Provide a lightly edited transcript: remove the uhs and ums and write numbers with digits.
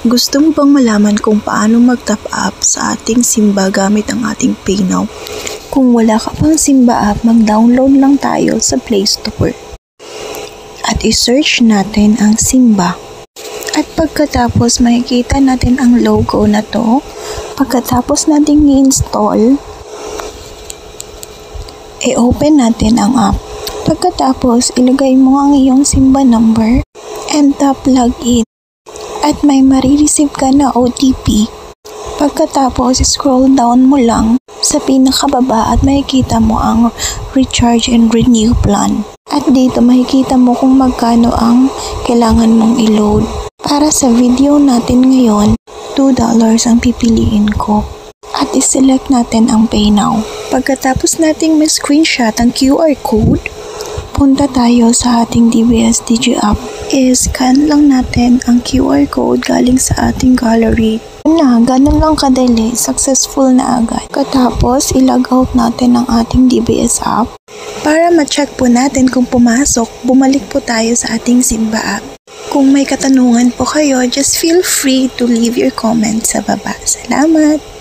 Gusto mo bang malaman kung paano mag-top up sa ating Simba gamit ang ating PayNow? Kung wala ka pang Simba app, mag-download lang tayo sa Play Store. At i-search natin ang Simba. At pagkatapos makikita natin ang logo na to. Pagkatapos natin i-install, i-open natin ang app. Pagkatapos, ilagay mo ang iyong Simba number and tap login. At may marireceive ka na OTP. Pagkatapos, scroll down mo lang sa pinakababa at makikita mo ang recharge and renew plan. At dito makikita mo kung magkano ang kailangan mong i-load. Para sa video natin ngayon, $2 ang pipiliin ko. At i-select natin ang PayNow. Pagkatapos nating may screenshot ang QR code, punta tayo sa ating DBS Digi app. I-scan lang natin ang QR code galing sa ating gallery. Ganun lang kadali, successful na agad. Katapos, i-log out natin ang ating DBS app. Para ma-check po natin kung pumasok, bumalik po tayo sa ating Simba app. Kung may katanungan po kayo, just feel free to leave your comments sa baba. Salamat!